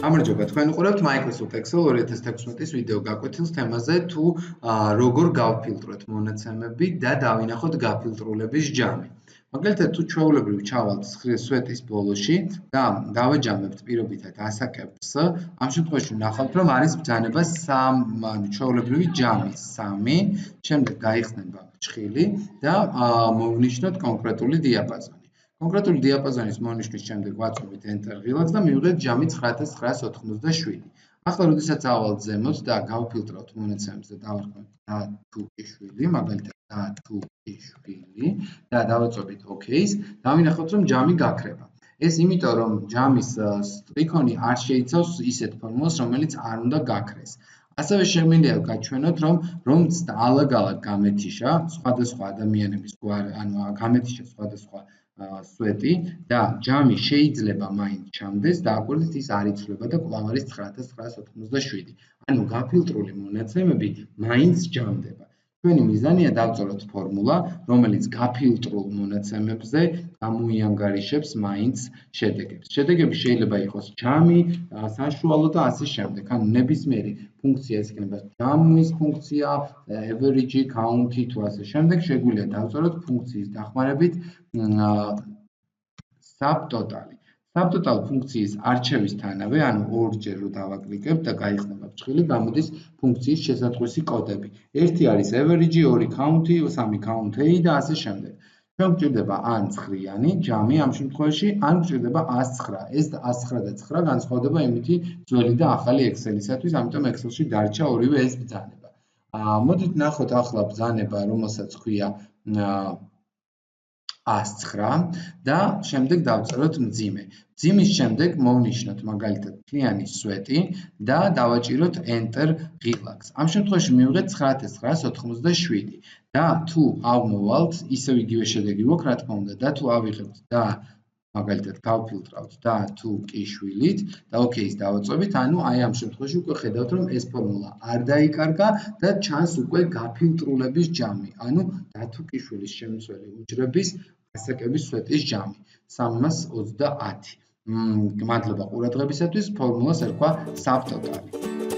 გამარჯობა, თქვენ უყურებთ Microsoft Excel 2016-ის ვიდეო გაკვეთილს თემაზე თუ როგორ გავფილტროთ მონაცემები და დავინახოთ გაფილტრულების ჯამი. მაგალითად, თუ ჩვეულებრივ ჩავალთ სვეტის ბოლოში და დავაჯამებთ პირობითად ასაკებს, ამ შემთხვევაში ვნახავთ, რომ არის ბრძანება ჩვეულებრივი ჯამი 3, შემდეგ გაიხსნება ჭხილი და მოვნიშნოთ კონკრეტული დიაპაზონი. კონკრეტული დიაპაზონის მონიშნის შემდეგ ვაწვევით Enter ღილაკს და მივიღეთ ჯამი 9987. ახლა როდესაც ავალთ ზემოთ და გავფილტრავთ მონაცემებს და დავარქმევთ დათუკიშვილი, მაგალითად დათუკიშვილი და დავაწვევით OK-ს, დავინახოთ, რომ ჯამი გაქრება. ეს იმიტომ, რომ ჯამის სტრიქონი არ შეიცავს ისეთ ფორმულას, რომელიც არ უნდა გაქრეს. ასევე შემიძლია გაჩვენოთ, რომ ალაგ-ალაგ გამეთიშა სხვადასხვა ადამიანების გვარი, ანუ გამეთიშა სხვადასხვა სვეტი და ჯამი შეიძლება მაინც ჩამდეს და აკვირდით ის არ იცვლება და კვლავ არის 9987. ანუ გაფილტრული მონაცემები მაინც ჯამდება. ჩვენი მიზანია დავწეროთ ფორმულა, რომელიც გაფილტრულ მონაცემებზე გამოიანგარიშებს მაინც შედეგებს. შედეგები შეიძლება იყოს ჯამი, საშუალო და ასე შემდეგ. ანუ ნებისმიერი ფუნქცია ეს იქნება ჯამის ფუნქცია, average, count თუ ასე შემდეგ. შეგვიძლია დავწეროთ ფუნქციის დახმარებით subtotal. Subtotal ფუნქციის არჩევისთანავე, ანუ ორჯერ რო დავაკლიკებთ და გაიხსნება ჭხილი, გამოდის ფუნქციის შესატყვისი კოდები. ერთი არის average, 2 count, 3 count და ასე შემდეგ. ჩვენ გვჭირდება ან ცხრიანი ჯამი ამ შემთხვევაში, ან გვჭირდება 109. ეს 109 და 9 განსხვავდება იმითი ძველი და ახალი Excel-ისათვის, ამიტომ Excel-ში დარჩა ორივე ეს ბრძანება. მოდით ნახოთ ახლა ბრძანება, რომელსაც ქვია 109 და შემდეგ დავწეროთ მძიმე. მძიმის შემდეგ მოვნიშნოთ მაგალითად მთლიანი სვეტი და დავაჭიროთ Enter ღილაკს. ამ შემთხვევაში მივიღეთ 9987 და თუ ავმოვალთ, ისევ იგივე შედეგი გვაქვს, რა თქმა უნდა, და თუ ავიღებთ და მაგალითად გავფილტრავთ და თუ კი შვილით და OK-ს დავაწვევით, ანუ აი ამ შემთხვევაში უკვე ხედავთ, რომ ეს ფორმულა არ დაიკარგა და ჩანს უკვე გაფილტრულების ჯამი, ანუ დათუკიშვილის შემცველი უჯრების ასაკების სვეტის ჯამი 320. მადლობა ყურადღებისათვის, ფორმულას ერქვა subtotal.